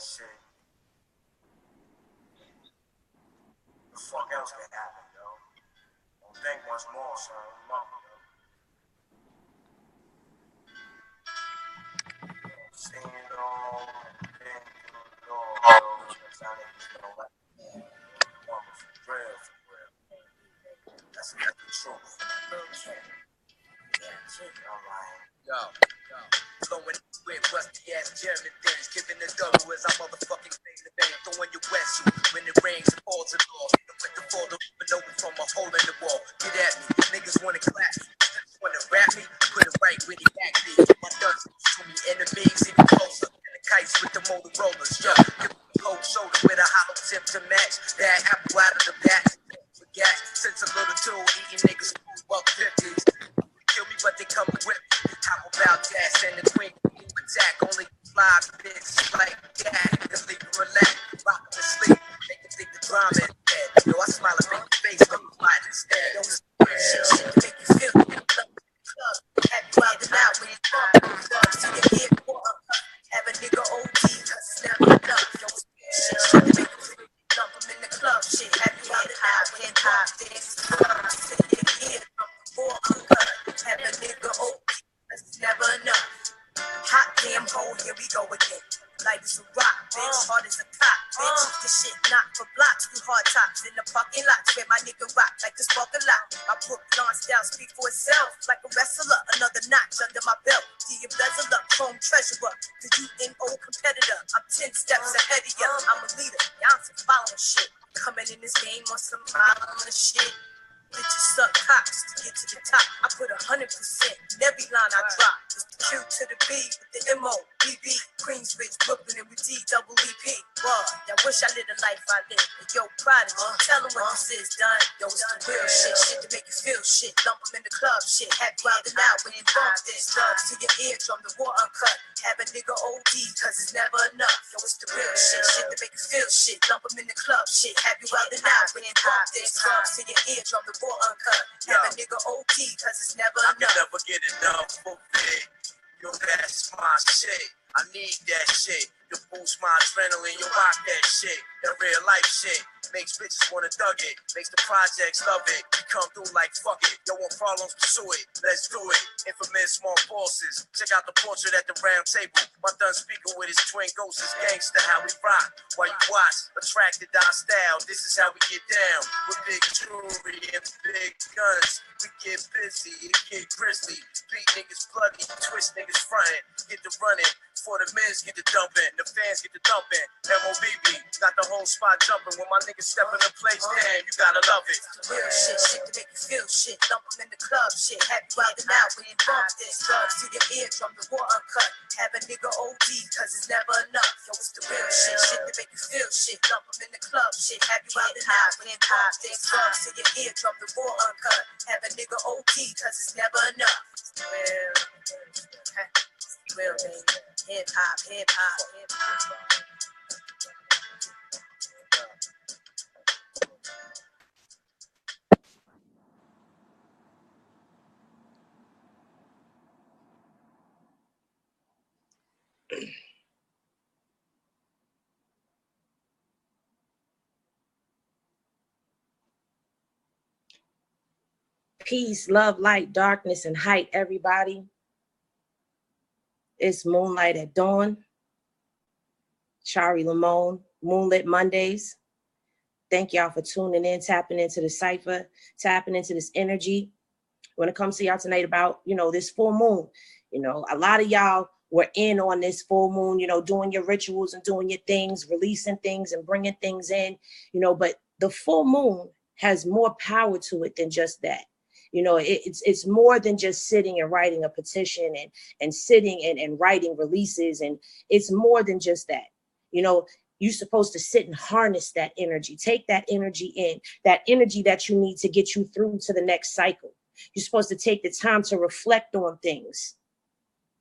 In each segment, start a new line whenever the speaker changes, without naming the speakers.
shit. The fuck else can happen, yo? Don't think much more, son. Stand on, bend through the door, because I niggas don't like for real. That's the truth. I'm like, yo. Flowing with rusty ass German things, giving the double as I motherfucking bang the bang, throwing your wetsuit when it rains and falls and all. With the folder open open from a hole in the wall. Get at me, niggas wanna clap me, wanna rap me, put it right with it back me. My guns to me, enemies even closer, and the kites with the Motorola's. Yo, give me a cold shoulder with a hollow tip to match that apple out of the bat. Forget since a little dude eating niggas buck 50s. Kill me, but they come with me. How about that? Send the queen attack. Only fly bitches like that. Cause leave you relax. Rock them to sleep. They can think the drama is dead. Yo, I smile and make your face look quiet instead. Yo, shit to make you feel good. Have you out and out when you talk. To your head, have a nigga OD. Cause it's never enough. Yo, shit to make you feel. Dump them in the club. Shit, have you out and out when you talk. Dance to your head. For uncut. Have a nigga OD. Cause it's never enough. Hot damn hole, here we go again. Light as a rock, bitch, hard as a cock, bitch. This shit not for blocks, we hard tops in the parking lot. Where my nigga rock like this parking lot. I put blonde style speak for itself, like a wrestler. Another notch under my belt. The embezzle up, chrome treasurer. The UNO competitor. I'm 10 steps ahead of ya. I'm a leader, y'all some following shit. Coming in this game on some violent shit. Bitches suck cocks to get to the top. I put 100% in every line I drop. It's the Q to the B with the MO, BB, Queensbridge, Brooklyn, and with D-double-EP. I wish I lived the life I live. But yo, Prodigy, tell them what this is, done. Yo, it's the real shit, shit to make you feel shit. Lump them in the club, shit. Have you out and out when you bump this. Thugs to your eardrum, the war uncut. Have a nigga OD, cause it's never enough. Yo, it's the real shit, shit to make you feel shit. Lump them in the club, shit. Have you out and out when you bump this. Thugs to your eardrum, the war uncut. Have a nigga OD, cause it's never enough. I can never get enough of it. Yo, that's my shit. I need that shit to boost my adrenaline. You rock that shit. That real life shit makes bitches wanna thug it. Makes the projects love it. We come through like fuck it. Yo, want problems, pursue it. Let's do it. Infamous small bosses. Check out the portrait at the round table. My done speaker with his twin ghosts is gangster. How we rock while you watch. Attracted our style. This is how we get down. With big jewelry and big guns. We get busy. It get grizzly. Beat niggas bloody. Twist niggas frontin'. Get the running. For the men's get the dumping. The fans get the dumping. MOBB. Got the whole spot jumping. When my niggas step in the place, damn, you gotta love it. Real shit, shit to make you feel shit. Dump them in the club, shit. Have you out and out when you bump this. Drugs to your eardrum, the war uncut. Have a nigga OD, cause it's never enough. Yo, it's the real shit, shit to make you feel shit. Dump them in the club, shit. Have you out and out when you bump this. Drugs to your eardrum, the war uncut. Have a nigga OD, cause it's never enough. Real thing. Hip hop, hip hop, hip hop.
Peace, love, light, darkness, and height, everybody. It's Moonlight at Dawn. Chari LeMone, Moonlit Mondays. Thank y'all for tuning in, tapping into the cipher, tapping into this energy. When it comes to y'all tonight about, this full moon, a lot of y'all were in on this full moon, doing your rituals and doing your things, releasing things and bringing things in, but the full moon has more power to it than just that. It's more than just sitting and writing a petition and sitting and writing releases. And it's more than just that. You're supposed to sit and harness that energy, take that energy in, that energy that you need to get you through to the next cycle. You're supposed to take the time to reflect on things.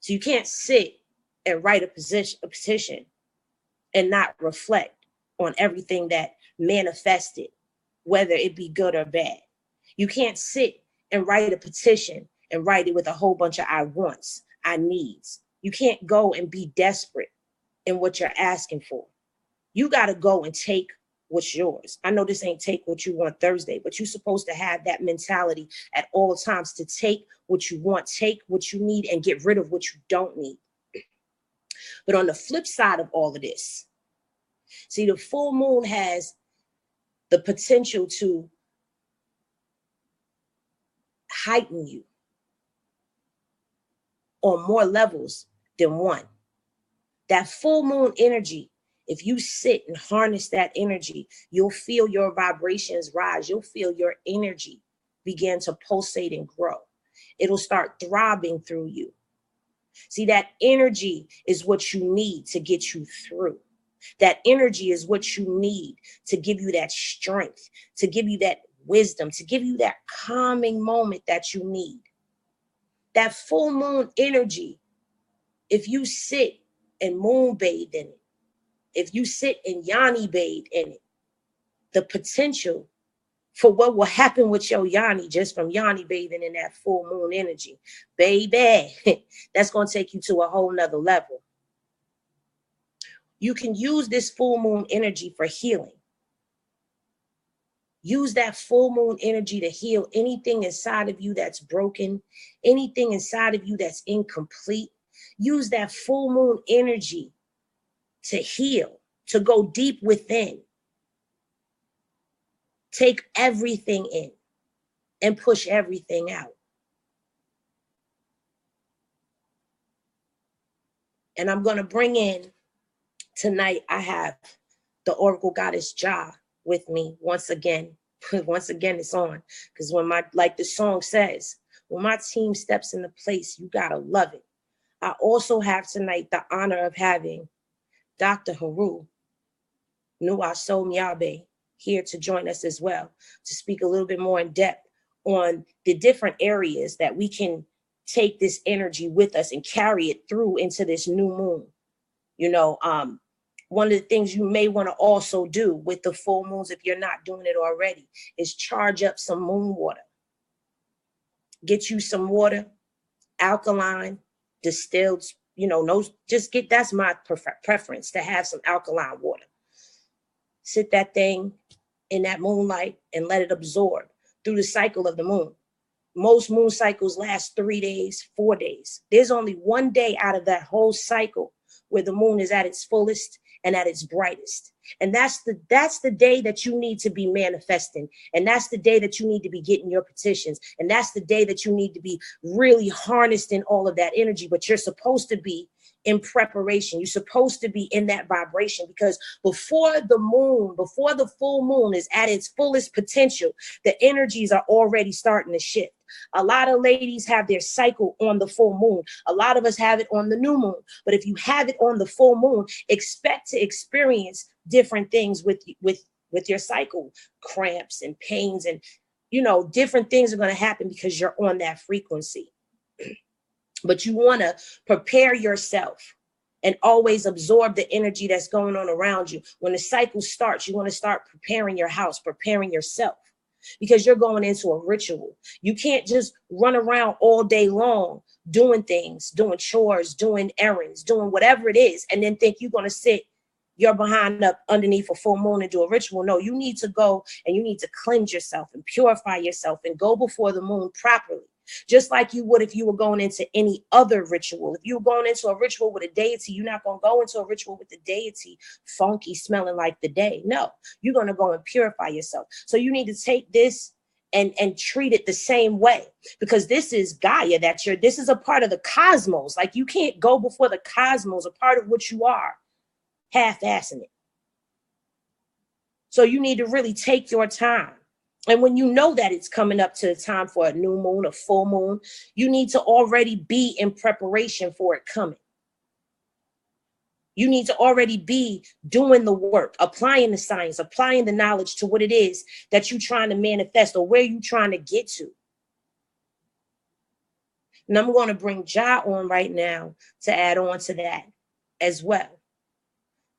So you can't sit and write a petition and not reflect on everything that manifested, whether it be good or bad. You can't sit and write a petition and write it with a whole bunch of I wants, I needs. You can't go and be desperate in what you're asking for. You got to go and take what's yours. I know this ain't take what you want Thursday, but you're supposed to have that mentality at all times to take what you want, take what you need, and get rid of what you don't need. But on the flip side of all of this, see, the full moon has the potential to heighten you on more levels than one. That full moon energy, if you sit and harness that energy, you'll feel your vibrations rise. You'll feel your energy begin to pulsate and grow. It'll start throbbing through you. See, that energy is what you need to get you through. That energy is what you need to give you that strength, to give you that wisdom, to give you that calming moment that you need. That full moon energy, if you sit and moon bathe in it, if you sit and yoni bathe in it, the potential for what will happen with your yoni just from yoni bathing in that full moon energy, baby, that's going to take you to a whole nother level. You can use this full moon energy for healing. Use that full moon energy to heal anything inside of you that's broken, anything inside of you that's incomplete. Use that full moon energy to heal, to go deep within. Take everything in and push everything out. And I'm going to bring in tonight, I have the Oracle Goddess Ja with me once again. Once again, it's on. Because when like the song says, when my team steps into place, you got to love it. I also have tonight the honor of having Dr. Heru Nuaso Miabe here to join us as well, to speak a little bit more in depth on the different areas that we can take this energy with us and carry it through into this new moon. You know, one of the things you may want to also do with the full moons, if you're not doing it already, is charge up some moon water. Get you some water, alkaline, distilled, you know, no, just get, that's my preference, to have some alkaline water. Sit that thing in that moonlight and let it absorb through the cycle of the moon. Most moon cycles last 3 days, 4 days. There's only 1 day out of that whole cycle where the moon is at its fullest and at its brightest. And that's the day that you need to be manifesting. And that's the day that you need to be getting your petitions. And that's the day that you need to be really harnessed in all of that energy. But you're supposed to be in preparation. You're supposed to be in that vibration, because before the full moon is at its fullest potential, the energies are already starting to shift. A lot of ladies have their cycle on the full moon. A lot of us have it on the new moon. But if you have it on the full moon, expect to experience different things with your cycle, cramps and pains, and, you know, different things are going to happen because you're on that frequency. But you want to prepare yourself and always absorb the energy that's going on around you. When the cycle starts, you want to start preparing your house, preparing yourself, because you're going into a ritual. You can't just run around all day long doing things, doing chores, doing errands, doing whatever it is, and then think you're going to sit your behind up underneath a full moon and do a ritual. No, you need to go and you need to cleanse yourself and purify yourself and go before the moon properly. Just like you would if you were going into any other ritual. If you were going into a ritual with a deity, you're not going to go into a ritual with the deity funky, smelling like the day. No, you're going to go and purify yourself. So you need to take this and treat it the same way, because this is Gaia, this is a part of the cosmos. Like, you can't go before the cosmos, a part of what you are, half-assing it. So you need to really take your time. And when you know that it's coming up to the time for a new moon, a full moon, you need to already be in preparation for it coming. You need to already be doing the work, applying the science, applying the knowledge to what it is that you're trying to manifest or where you're trying to get to. And I'm going to bring Ja on right now to add on to that as well.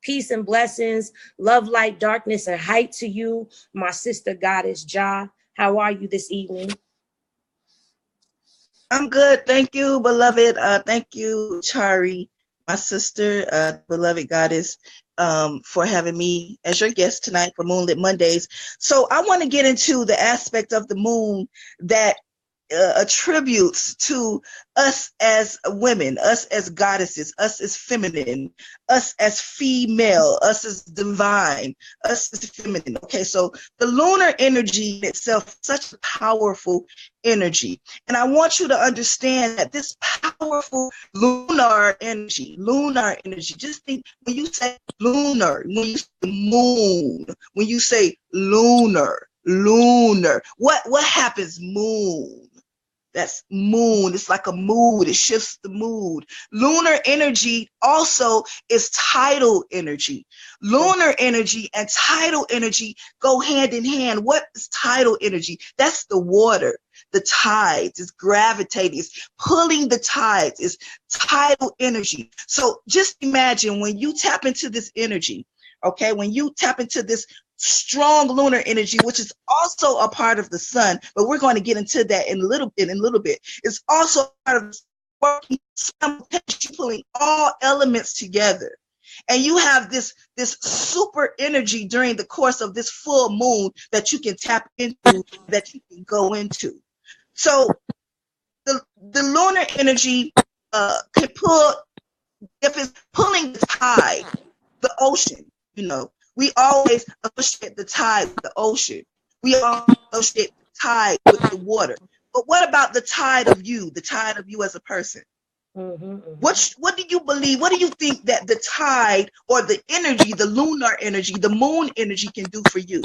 Peace and blessings, love, light, darkness, and height to you, my sister goddess Ja. How are you this evening?
I'm good. Thank you, beloved. Thank you, Chari, my sister, beloved goddess, for having me as your guest tonight for Moonlit Mondays. So I want to get into the aspect of the moon that attributes to us as women, us as goddesses, us as feminine, us as female, us as divine, us as feminine. Okay, so the lunar energy in itself is such a powerful energy. And I want you to understand that this powerful lunar energy, just think when you say lunar, when you say moon, when you say lunar, what happens? Moon. That's moon. It's like a mood. It shifts the mood. Lunar energy also is tidal energy. Lunar energy and tidal energy go hand in hand. What is tidal energy? That's the water, the tides. It's gravitating. It's pulling the tides. It's tidal energy. So just imagine when you tap into this energy, okay, when you tap into this strong lunar energy, which is also a part of the sun, but we're going to get into that in a little bit. It's also part of working simultaneously, pulling all elements together. And you have this super energy during the course of this full moon that you can tap into, that you can go into. So the lunar energy can pull, if it's pulling the tide, the ocean, we always associate the tide with the ocean. We always associate the tide with the water. But what about the tide of you as a person? What do you believe? What do you think that the tide or the energy, the lunar energy, the moon energy can do for you?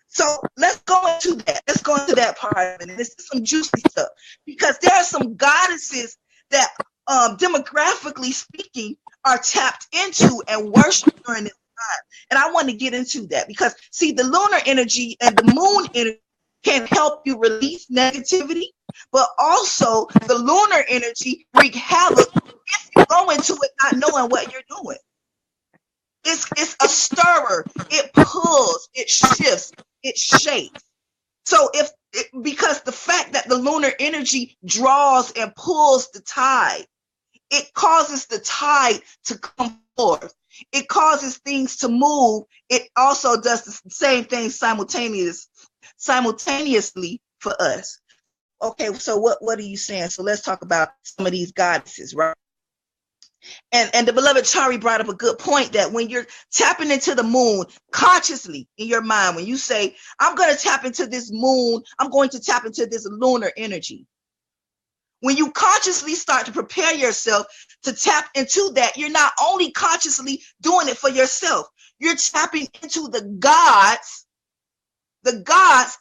So let's go into that. Let's go into that part of it. And this is some juicy stuff, because there are some goddesses that, demographically speaking, are tapped into and worshiped during this time. And I want to get into that because, see, the lunar energy and the moon energy can help you release negativity, but also the lunar energy wreak havoc if you go into it not knowing what you're doing. It's a stirrer. It pulls, it shifts, it shakes. So because the fact that the lunar energy draws and pulls the tide, it causes the tide to come forth. It causes things to move. It also does the same thing simultaneously for us. Okay, so what are you saying? So let's talk about some of these goddesses, right? And the beloved Chari brought up a good point that when you're tapping into the moon consciously in your mind, when you say, I'm going to tap into this moon, I'm going to tap into this lunar energy. When you consciously start to prepare yourself to tap into that, you're not only consciously doing it for yourself, you're tapping into the gods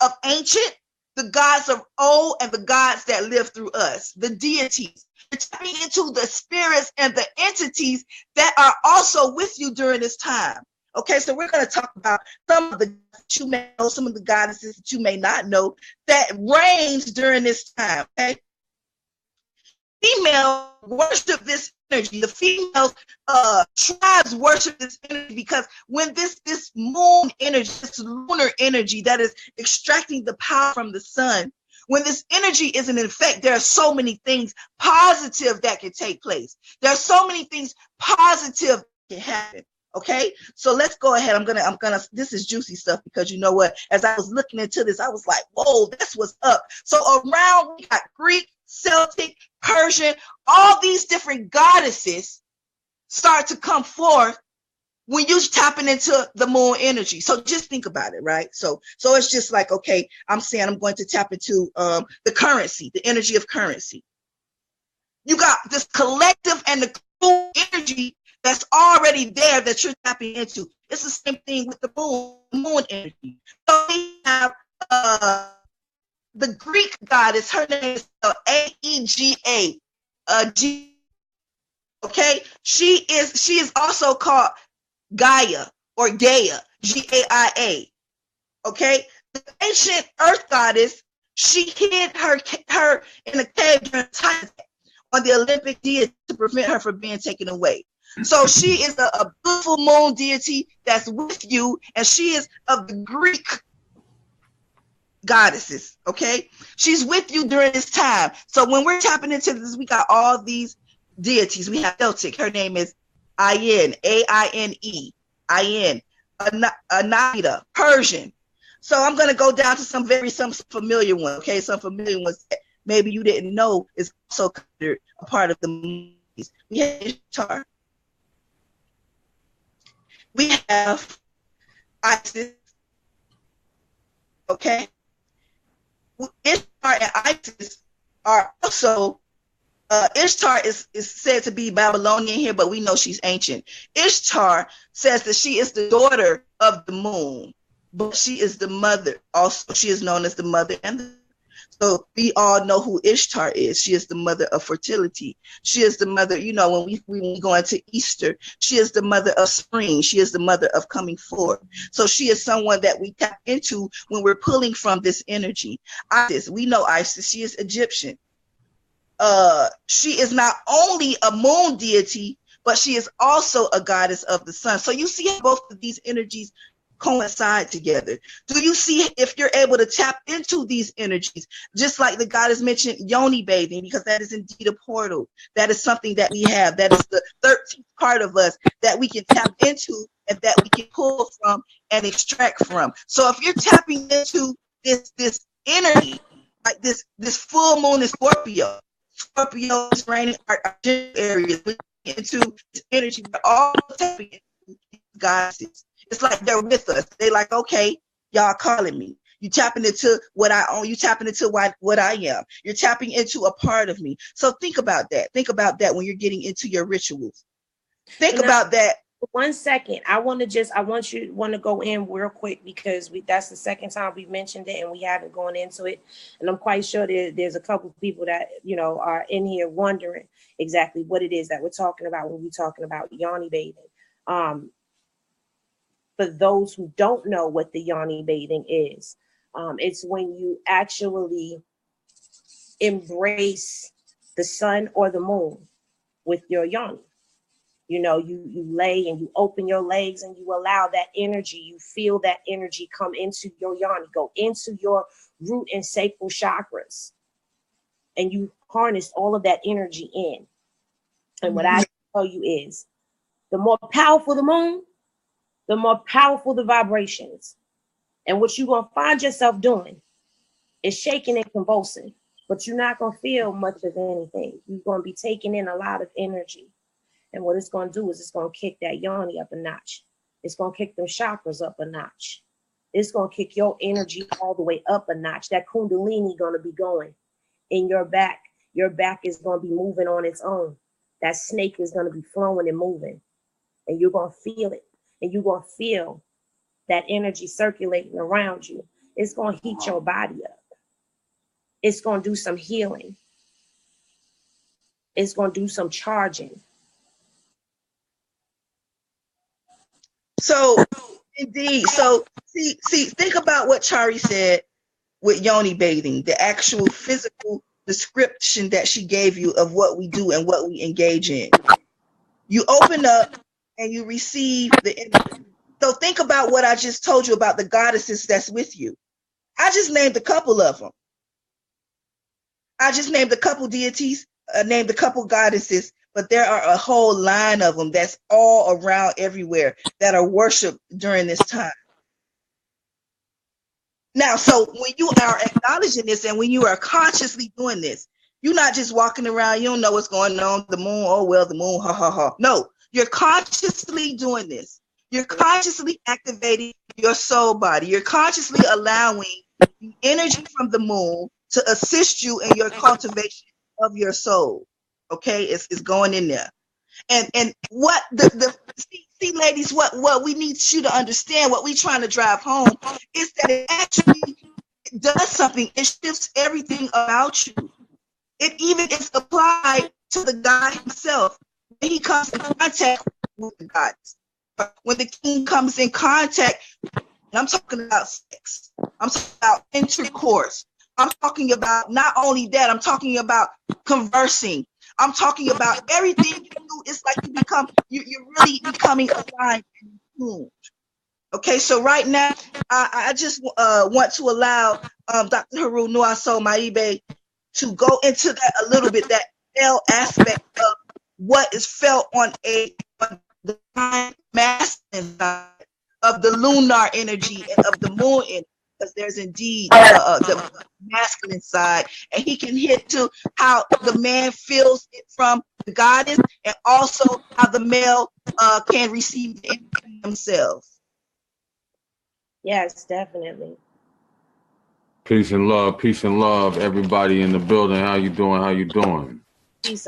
of ancient, the gods of old, and the gods that live through us, the deities. You're tapping into the spirits and the entities that are also with you during this time. Okay, so we're going to talk about some of the that you may know, some of the goddesses that you may not know that reigns during this time. Okay, females worship this energy. The females tribes worship this energy because when this moon energy, this lunar energy that is extracting the power from the sun, when this energy is in effect, there are so many things positive that can take place. There are so many things positive that can happen. Okay, so let's go ahead. I'm gonna. This is juicy stuff because you know what? As I was looking into this, I was like, "Whoa, that's what's up." So around we got Greek, Celtic, Persian, all these different goddesses start to come forth when you're tapping into the moon energy. So just think about it, right? So it's just like, okay, I'm saying I'm going to tap into the currency, the energy of currency. You got this collective and the cool energy that's already there that you're tapping into. It's the same thing with the moon energy. So we have the Greek goddess, her name is Aega. Okay, she is also called Gaia or Gaia, Gaia. Okay, the ancient Earth goddess, she hid her in a cave during time on the Olympic deity to prevent her from being taken away. So she is a beautiful moon deity that's with you, and she is of the Greek goddesses. Okay, she's with you during this time. So when we're tapping into this, we got all these deities. We have Celtic. Her name is Ayin, A-I-N-E, Ayin, Anahita, Persian. So I'm going to go down to some familiar ones, okay? Some familiar ones that maybe you didn't know is also considered a part of the movies. We have Ishtar. We have Isis, okay? Ishtar and Isis are also, Ishtar is said to be Babylonian here, but we know she's ancient. Ishtar says that she is the daughter of the moon, but she is the mother. Also, she is known as the mother. And so we all know who Ishtar is. She is the mother of fertility. She is the mother, you know, when we go into Easter, she is the mother of spring. She is the mother of coming forth. So she is someone that we tap into when we're pulling from this energy. Isis, we know Isis. She is Egyptian. She is not only a moon deity, but she is also a goddess of the sun. So you see how both of these energies coincide together. Do you see if you're able to tap into these energies, just like the goddess mentioned yoni bathing, because that is indeed a portal. That is something that we have. That is the 13th part of us that we can tap into and that we can pull from and extract from. So if you're tapping into this energy, like this full moon in Scorpio, Scorpio is raining our areas into this energy. We're all tapping into goddesses. It's like they're with us. They like, okay, y'all calling me. You tapping into what I own. You tapping into what I am. You're tapping into a part of me. So think about that. Think about that when you're getting into your rituals. Think about that.
1 second. I want to go in real quick because that's the second time we mentioned it and we haven't gone into it. And I'm quite sure there's a couple of people that, you know, are in here wondering exactly what it is that we're talking about when we're talking about yoni bathing. For those who don't know what the yoni bathing is, it's when you actually embrace the sun or the moon with your yoni. You know, you lay and you open your legs and you allow that energy, you feel that energy come into your yoni, go into your root and sacral chakras. And you harness all of that energy in. And what I tell you is, the more powerful the moon, the more powerful the vibrations. And what you're going to find yourself doing is shaking and convulsing, but you're not going to feel much of anything. You're going to be taking in a lot of energy. And what it's going to do is it's going to kick that yoni up a notch. It's going to kick them chakras up a notch. It's going to kick your energy all the way up a notch. That kundalini going to be going in your back. Your back is going to be moving on its own. That snake is going to be flowing and moving. And you're going to feel it. And you're going to feel that energy circulating around you. It's going to heat your body up. It's going to do some healing. It's going to do some charging.
So, indeed. So, see, think about what Chari said with yoni bathing, the actual physical description that she gave you of what we do and what we engage in. You open up and you receive the energy. So think about what I just told you about the goddesses that's with you. I just named a couple of them. I just named a couple deities, named a couple goddesses, but there are a whole line of them that's all around everywhere that are worshipped during this time. Now, so when you are acknowledging this and when you are consciously doing this, you're not just walking around, you don't know what's going on, the moon, oh, well, the moon, ha, ha, ha. No, you're consciously doing this. You're consciously activating your soul body. You're consciously allowing the energy from the moon to assist you in your cultivation of your soul. Okay, it's going in there. And what see, ladies, what we need you to understand, what we're trying to drive home is that it actually does something. It shifts everything about you. It even is applied to the God himself. When he comes in contact with the gods. When the king comes in contact, and I'm talking about sex, I'm talking about intercourse, I'm talking about not only that, I'm talking about conversing, I'm talking about everything you do. It's like you're really becoming aligned and tuned. Okay, so right now, I just want to allow Dr. Heru Nuaso Maibe to go into that a little bit, that male aspect of what is felt on the masculine side of the lunar energy and of the moon energy, because there's indeed the masculine side, and he can hit to how the man feels it from the goddess, and also how the male can receive it themselves.
Yes, definitely.
Peace and love, everybody in the building. How you doing? How you doing?
Peace.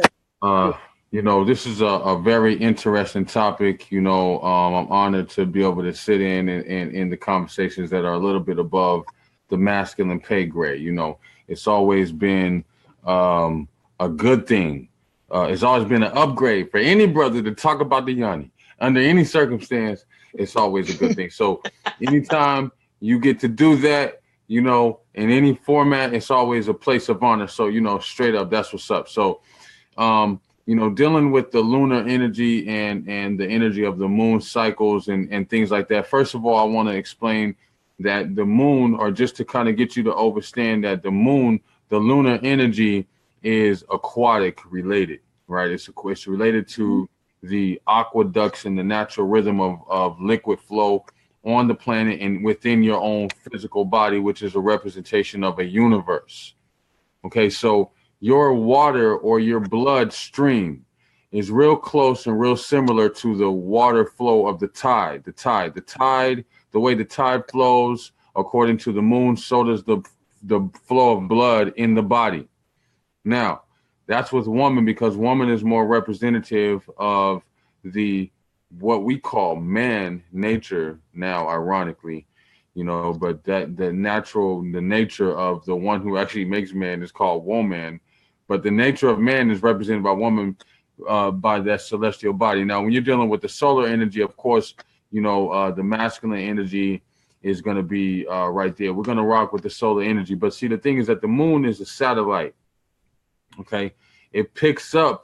You know, this is a very interesting topic. You know, I'm honored to be able to sit in the conversations that are a little bit above the masculine pay grade. You know, it's always been a good thing. It's always been an upgrade for any brother to talk about the Yanni. Under any circumstance, it's always a good thing. So anytime you get to do that, you know, in any format, it's always a place of honor. So, you know, straight up, that's what's up. So, you know, dealing with the lunar energy and the energy of the moon cycles and things like that. First of all, I want to explain that the moon, or just to kind of get you to understand that the moon, the lunar energy is aquatic related, right? It's related to the aqueducts and the natural rhythm of liquid flow on the planet and within your own physical body, which is a representation of a universe. Okay, so your water or your blood stream is real close and real similar to the water flow of the tide. The way the tide flows according to the moon, so does the flow of blood in the body. Now, that's with woman, because woman is more representative of the what we call man nature now, ironically, you know, but that the nature of the one who actually makes man is called woman, but the nature of man is represented by woman, by that celestial body. Now, when you're dealing with the solar energy, of course, you know, the masculine energy is going to be right there. We're going to rock with the solar energy, but see, the thing is that the moon is a satellite. Okay, it picks up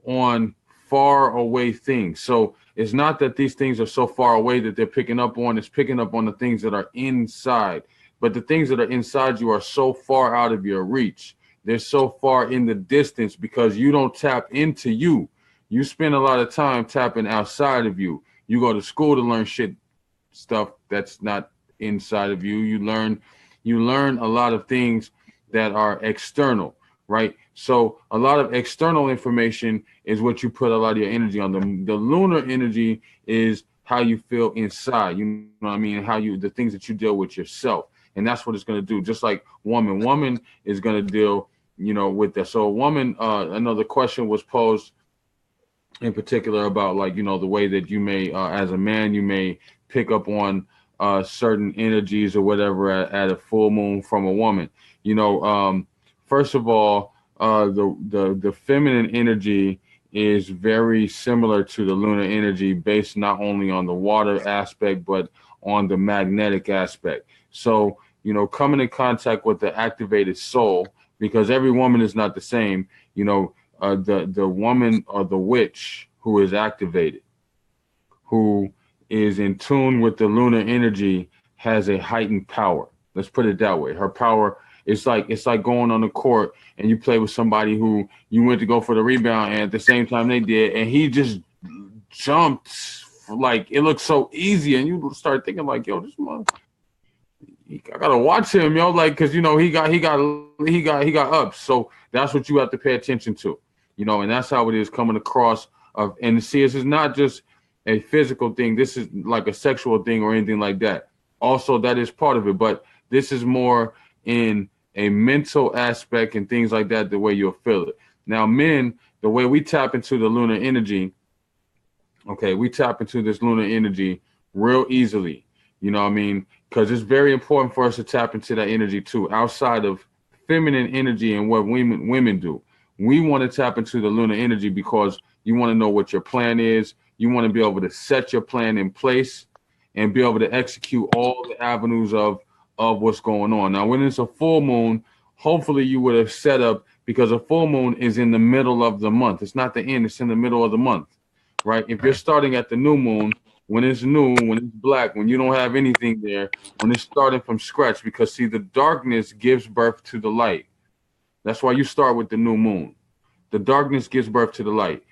on far away things. So it's not that these things are so far away that they're picking up on. It's picking up on the things that are inside. But the things that are inside you are so far out of your reach. They're so far in the distance because you don't tap into you. You spend a lot of time tapping outside of you. You go to school to learn stuff that's not inside of you. You learn a lot of things that are external, right? So a lot of external information is what you put a lot of your energy on. The lunar energy is how you feel inside, you know what I mean? The things that you deal with yourself. And that's what it's going to do. Just like woman is going to deal, you know, with that. So a woman, another question was posed in particular about, like, you know, the way that you may, as a man, you may pick up on certain energies or whatever at a full moon from a woman. You know, first of all, the feminine energy is very similar to the lunar energy, based not only on the water aspect, but on the magnetic aspect. So, you know, coming in contact with the activated soul, because every woman is not the same, you know, the woman or the witch who is activated, who is in tune with the lunar energy, has a heightened power. Let's put it that way. Her power, it's like going on the court and you play with somebody who you went to go for the rebound, and at the same time they did, and he just jumped, like it looked so easy, and you start thinking like, yo, this man, I gotta watch him, yo, like, because you know he got up. So that's what you have to pay attention to, you know, and that's how it is coming across. And see, this is not just a physical thing. This is like a sexual thing or anything like that. Also, that is part of it, but this is more in a mental aspect and things like that, the way you'll feel it. Now, men, the way we tap into the lunar energy, okay, we tap into this lunar energy real easily, you know what I mean? Because it's very important for us to tap into that energy too, outside of feminine energy and what women do. We want to tap into the lunar energy because you want to know what your plan is. You want to be able to set your plan in place and be able to execute all the avenues of what's going on. Now, when it's a full moon, hopefully you would have set up, because a full moon is in the middle of the month. It's not the end, it's in the middle of the month, right? If you're starting at the new moon, when it's new, when it's black, when you don't have anything there, when it's starting from scratch, because see, the darkness gives birth to the light. That's why you start with the new moon. The darkness gives birth to the light.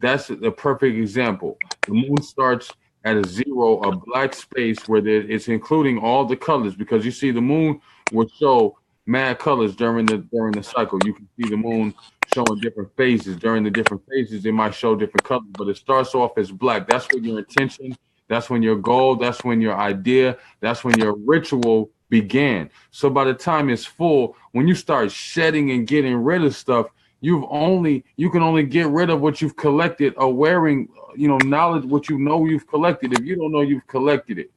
That's a perfect example. The moon starts at a zero, a black space where it's including all the colors, because you see the moon will show mad colors during the cycle. You can see the moon showing different phases. During the different phases, it might show different colors, but it starts off as black. That's when your intention, that's when your goal, that's when your idea, that's when your ritual began. So by the time it's full, when you start shedding and getting rid of stuff, you can only get rid of what you've collected or wearing, knowledge, what you've collected. If you don't know you've collected it,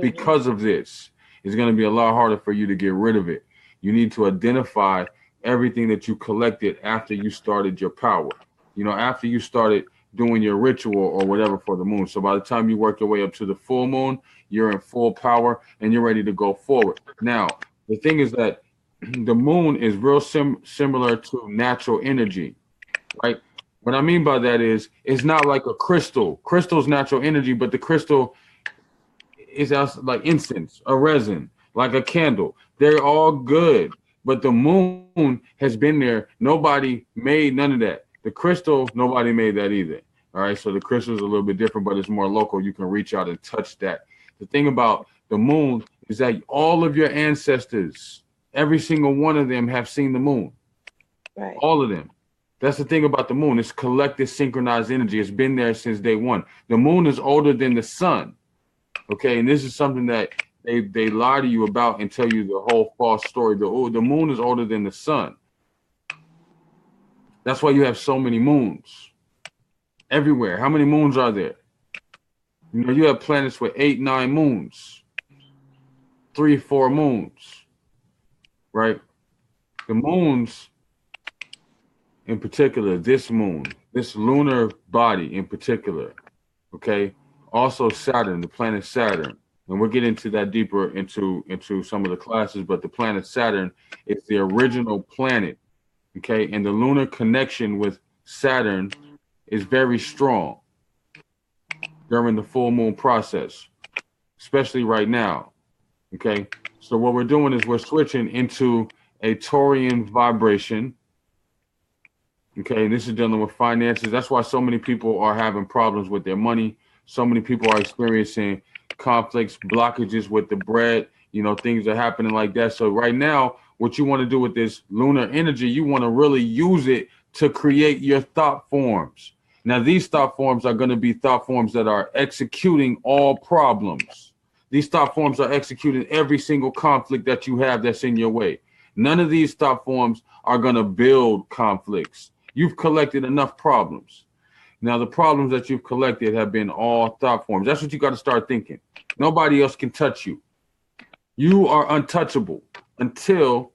because of this, it's going to be a lot harder for you to get rid of it. You need to identify everything that you collected after you started your power, after you started doing your ritual or whatever for the moon. So by the time you work your way up to the full moon, you're in full power and you're ready to go forward. Now, the thing is that the moon is real similar to natural energy, right? What I mean by that is, it's not like a crystal. Crystal's natural energy, but the crystal is like incense, a resin, like a candle. They're all good, but the moon has been there. Nobody made none of that. The crystal, nobody made that either. All right, so the crystal is a little bit different, but it's more local. You can reach out and touch that. The thing about the moon is that all of your ancestors, every single one of them, have seen the moon.
Right.
All of them. That's the thing about the moon. It's collective synchronized energy. It's been there since day one. The moon is older than the sun. Okay, and this is something that they lie to you about and tell you the whole false story. The moon is older than the sun. That's why you have so many moons everywhere. How many moons are there? You have planets with 8, 9 moons, 3, 4 moons, right? The moons, in particular, this moon, this lunar body in particular, okay? Also Saturn, the planet Saturn. And we'll get into that deeper into some of the classes, but the planet Saturn is the original planet, okay? And the lunar connection with Saturn is very strong during the full moon process, especially right now, okay? So what we're doing is we're switching into a Taurian vibration, okay? And this is dealing with finances. That's why so many people are having problems with their money. So many people are experiencing conflicts, blockages with the bread, things are happening like that. So right now, what you want to do with this lunar energy, you want to really use it to create your thought forms. Now, these thought forms are going to be thought forms that are executing all problems. These thought forms are executing every single conflict that you have that's in your way. None of these thought forms are going to build conflicts. You've collected enough problems. Now, the problems that you've collected have been all thought forms. That's what you got to start thinking. Nobody else can touch you. You are untouchable until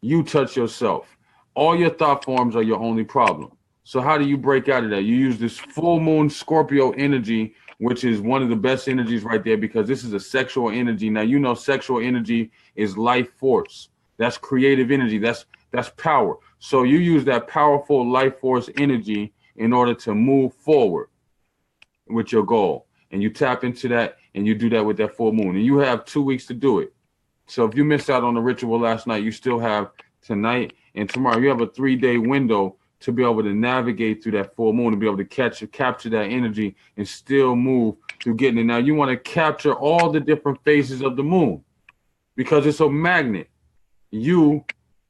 you touch yourself. All your thought forms are your only problem. So how do you break out of that? You use this full moon Scorpio energy, which is one of the best energies right there, because this is a sexual energy. Now, sexual energy is life force. That's creative energy. That's power. So you use that powerful life force energy in order to move forward with your goal. And you tap into that and you do that with that full moon. And you have 2 weeks to do it. So if you missed out on the ritual last night, you still have tonight and tomorrow. You have a 3-day window to be able to navigate through that full moon and be able to capture that energy and still move through getting it. Now, you want to capture all the different phases of the moon because it's a magnet. You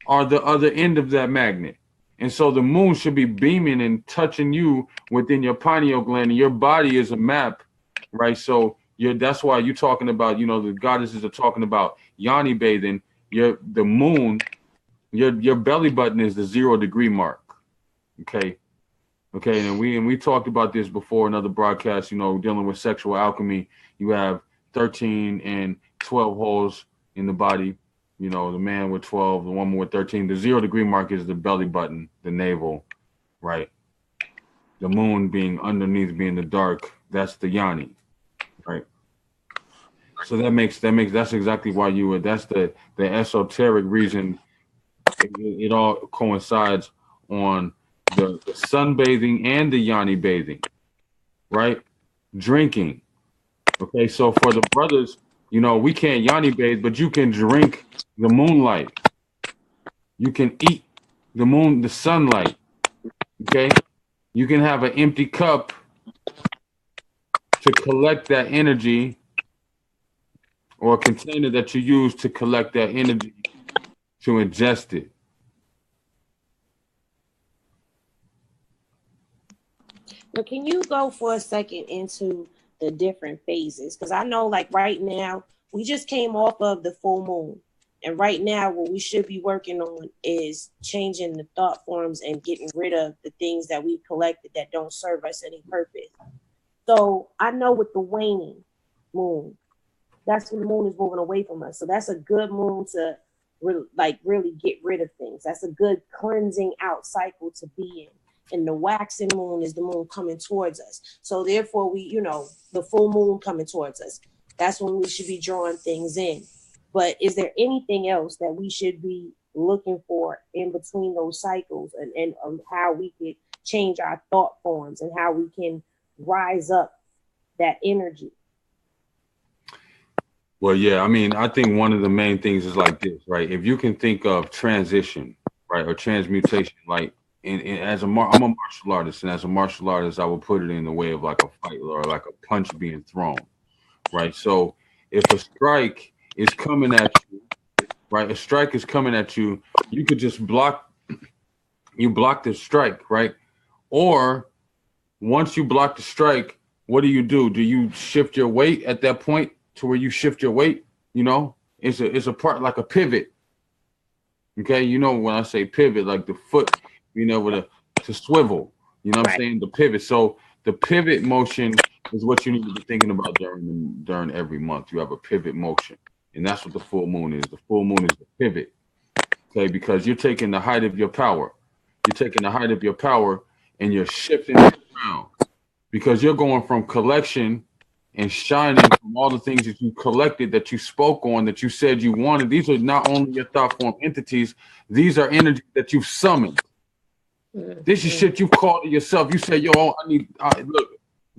are the other end of that magnet. And so the moon should be beaming and touching you within your pineal gland. And your body is a map, right? So that's why you're talking about, the goddesses are talking about yoni bathing. The moon, your belly button is the 0-degree mark. Okay. And we talked about this before in other broadcasts, dealing with sexual alchemy. You have 13 and 12 holes in the body. The man with 12, the woman with 13. The 0-degree mark is the belly button, the navel, right? The moon being underneath, being the dark, that's the yoni, right? So that's exactly why that's the esoteric reason it all coincides on the sunbathing and the yoni bathing, right? Drinking. Okay, so for the brothers, we can't yoni bathe, but you can drink the moonlight. You can eat the sunlight. Okay? You can have an empty cup to collect that energy, or a container that you use to collect that energy to ingest it.
But can you go for a second into the different phases? Because I know, like right now, we just came off of the full moon. And right now, what we should be working on is changing the thought forms and getting rid of the things that we've collected that don't serve us any purpose. So I know with the waning moon, that's when the moon is moving away from us. So that's a good moon to really get rid of things. That's a good cleansing out cycle to be in. And the waxing moon is the moon coming towards us. So therefore the full moon coming towards us, that's when we should be drawing things in. But is there anything else that we should be looking for in between those cycles, and how we could change our thought forms and how we can rise up that energy?
Well, yeah, I mean, I think one of the main things is like this, right? If you can think of transition, right, or transmutation, like I'm a martial artist, and as a martial artist, I would put it in the way of like a fight or like a punch being thrown, right? So if a strike is coming at you, right, a strike is coming at you, you could just block the strike, right? Or once you block the strike, what do? Do you shift your weight at that point to where you shift your weight? It's a part like a pivot. Okay, when I say pivot, like the foot, to swivel. You know what I'm saying? The pivot. So the pivot motion is what you need to be thinking about during every month. You have a pivot motion, and that's what the full moon is. The full moon is the pivot. Okay, because you're taking the height of your power. You're taking the height of your power, and you're shifting it around, because you're going from collection and shining from all the things that you collected, that you spoke on, that you said you wanted. These are not only your thought form entities, these are energy that you've summoned. This is shit you've called to yourself. You say, yo, look,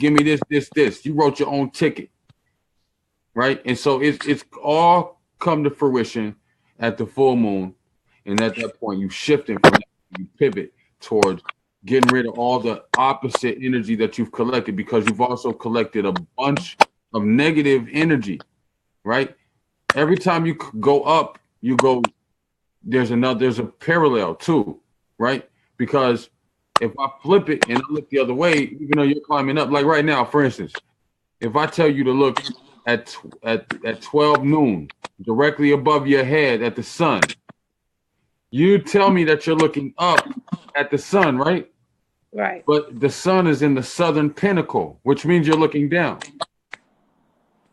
give me this. You wrote your own ticket, right? And so it's all come to fruition at the full moon. And at that point, you shifting from that, you pivot towards getting rid of all the opposite energy that you've collected, because you've also collected a bunch of negative energy, right? Every time you go up, there's a parallel too, right? Because if I flip it and I look the other way, even though you're climbing up, like right now, for instance, if I tell you to look at 12 noon, directly above your head at the sun, you tell me that you're looking up at the sun, right?
Right.
But the sun is in the southern pinnacle, which means you're looking down.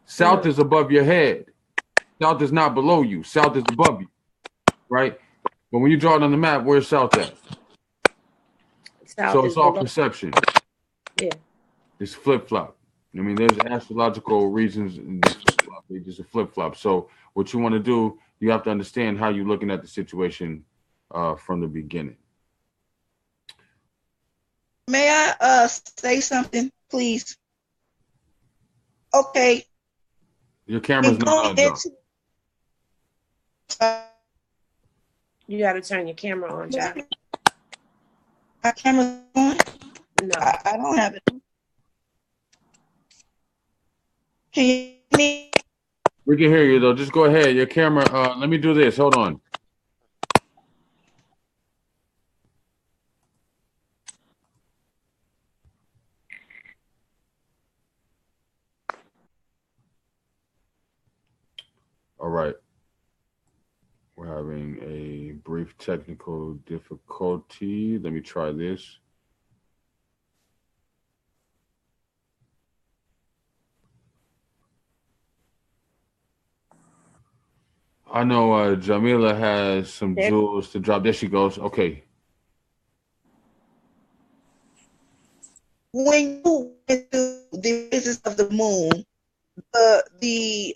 South is above your head. South is not below you. South is above you, right? But when you draw it on the map, where's south at? So it's all perception.
Yeah.
It's flip-flop. I mean, there's astrological reasons. It's just a flip-flop. So what you want to do, you have to understand how you're looking at the situation from the beginning.
May I say something, please? Okay.
Your camera's not on.
You got to turn your camera on, Jack.
My camera's on?
No.
I don't have it. Can you hear me?
We can hear you, though. Just go ahead. Your camera, let me do this. Hold on. All right. We're having a brief technical difficulty. Let me try this. I know JaMila has some jewels to drop. There she goes. Okay.
When you do the phases of the moon, the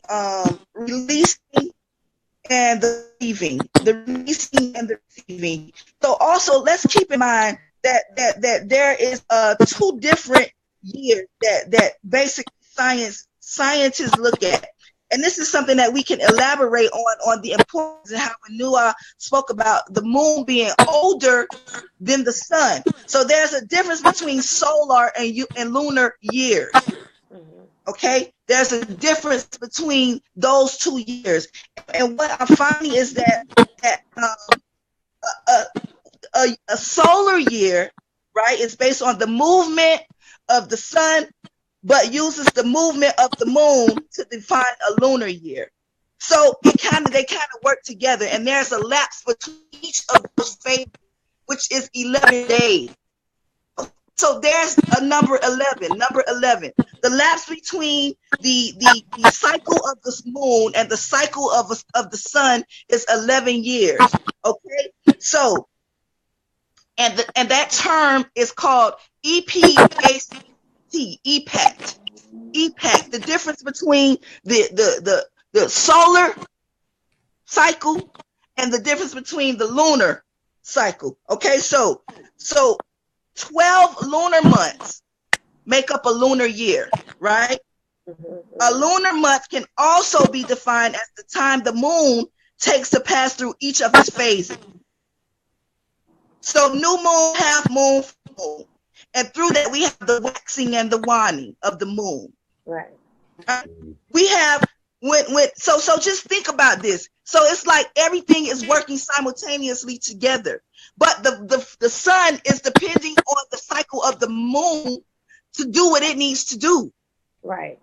releasing and the receiving, So also, let's keep in mind that there is 2 different years that basic scientists look at. And this is something that we can elaborate on the importance and how Anua spoke about the moon being older than the sun. So there's a difference between solar and lunar years. Okay, there's a difference between those 2 years. And what I'm finding is that a solar year, right, is based on the movement of the sun, but uses the movement of the moon to define a lunar year. So they kind of work together, and there's a lapse between each of those phases, which is 11 days. So there's a number 11. The lapse between the cycle of the moon and the cycle of the sun is 11 years. Okay, so and that term is called EPACT. EPACT. The difference between the solar cycle and the difference between the lunar cycle. Okay, so 12 lunar months make up a lunar year, right? A lunar month can also be defined as the time the moon takes to pass through each of its phases. So new moon, half moon, full moon. And through that, we have the waxing and the waning of the moon.
Right.
We have so just think about this. So it's like everything is working simultaneously together. But the sun is depending on the cycle of the moon to do what it needs to do.
Right.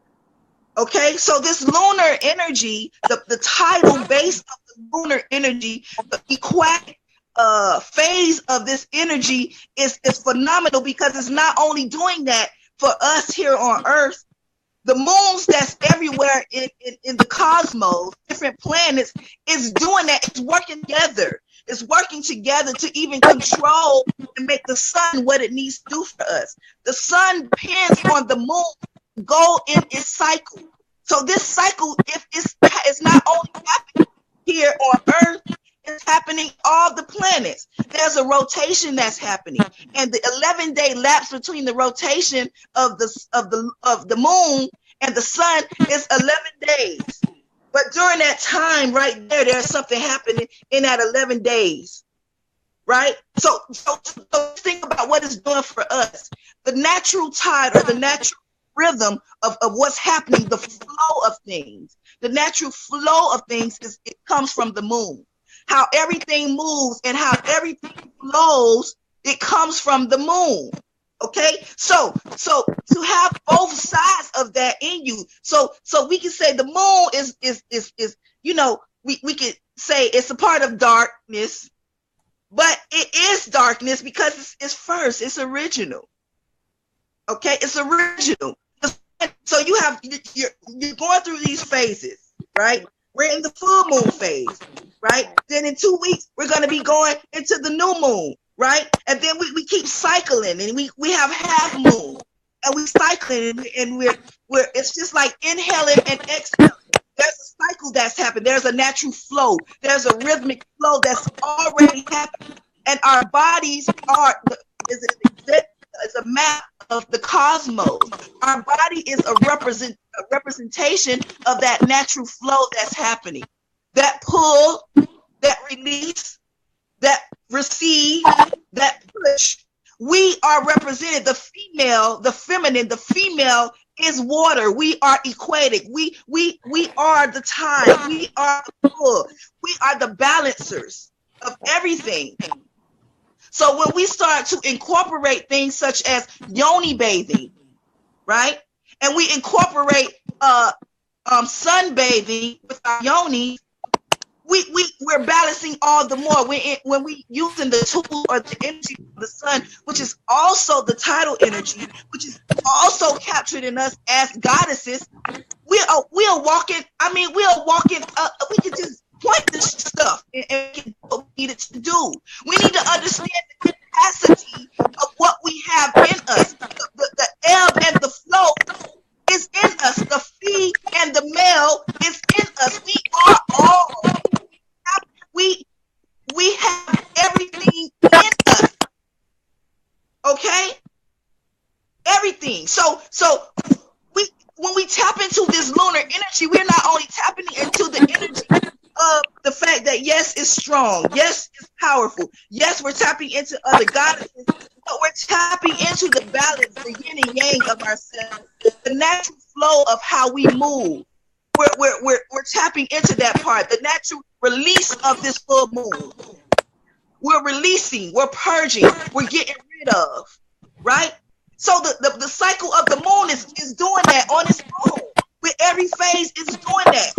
Okay, so this lunar energy, the tidal base of the lunar energy, the equatic phase of this energy is phenomenal, because it's not only doing that for us here on Earth. The moons that's everywhere in the cosmos, different planets, is doing that. It's working together. It's working together to even control and make the sun what it needs to do for us. The sun depends on the moon to go in its cycle. So this cycle, if it's not only happening here on Earth, it's happening all the planets. There's a rotation that's happening, and the 11-day lapse between the rotation of the moon and the sun is 11 days. But during that time, right there's something happening in that 11 days, right? So think about what it's doing for us. The natural tide, or the natural rhythm of what's happening, the flow of things. The natural flow of things it comes from the moon. How everything moves and how everything flows, it comes from the moon. Okay, so to have both sides of that in you, so we can say the moon is we could say it's a part of darkness, but it is darkness because it's first, it's original. Okay, it's original. So you're going through these phases, right? We're in the full moon phase, right? Then in 2 weeks, we're going to be going into the new moon, right? And then we keep cycling, and we have half moon, and we cycling, and we're it's just like inhaling and exhaling. There's a cycle that's happened. There's a natural flow. There's a rhythmic flow that's already happened. And our bodies is a map of the cosmos. Our body is a representation of that natural flow that's happening. That pull, that release, that receive, that push. We are represented. The female, the feminine, the female is water. We are equatic. We are the time. We are the pull. We are the balancers of everything. So when we start to incorporate things such as yoni bathing, right? And we incorporate sunbathing with our yoni, we're balancing all the more. When we using the tool or the energy of the sun, which is also the tidal energy, which is also captured in us as goddesses, we are walking. I mean, we are walking. We can just point this stuff and get what we need it to do. We need to understand the capacity of what we have in us. The ebb and the flow is in us. The fee and the male is in us. We are all. We have everything in us. Okay? Everything. So when we we tap into this lunar energy, we're not only tapping into the energy of the fact that yes, it's strong, yes, it's powerful, yes, we're tapping into other goddesses, but we're tapping into the balance, the yin and yang of ourselves, the natural flow of how we move. We're tapping into that part, the natural release of this full moon. We're releasing, we're purging, we're getting rid of, right? So the cycle of the moon is doing that on its own. With every phase, it's doing that.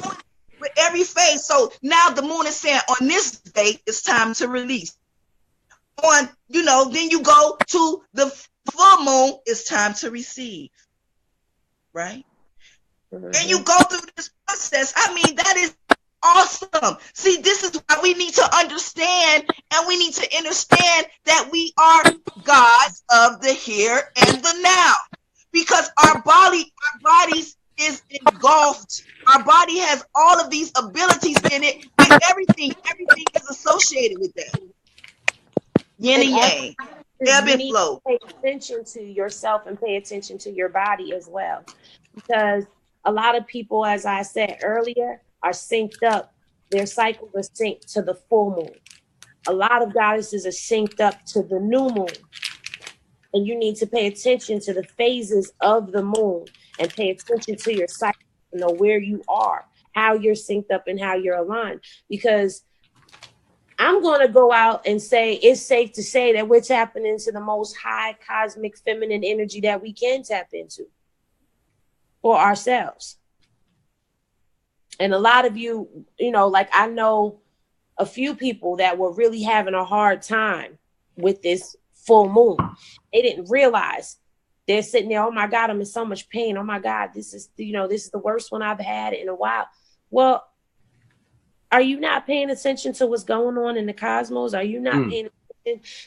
With every phase. So now the moon is saying on this day, it's time to release. On, then you go to the full moon, it's time to receive. Right? Mm-hmm. And you go through this process. I mean, that is awesome. See, this is why we need to understand, and we need to understand that we are gods of the here and the now, because our bodies is engulfed. Our body has all of these abilities in it, and everything is associated with that. Yin and yang, ebb and flow.
Pay attention to yourself and pay attention to your body as well, because a lot of people, as I said earlier, are synced up. Their cycles are synced to the full moon. A lot of goddesses are synced up to the new moon. And you need to pay attention to the phases of the moon and pay attention to your cycle, to know where you are, how you're synced up and how you're aligned. Because I'm going to go out and say it's safe to say that we're tapping into the most high cosmic feminine energy that we can tap into for ourselves. And a lot of you, like I know a few people that were really having a hard time with this full moon. They didn't realize. They're sitting there, oh my God, I'm in so much pain. Oh my God, this is the worst one I've had in a while. Well, are you not paying attention to what's going on in the cosmos? Are you not paying attention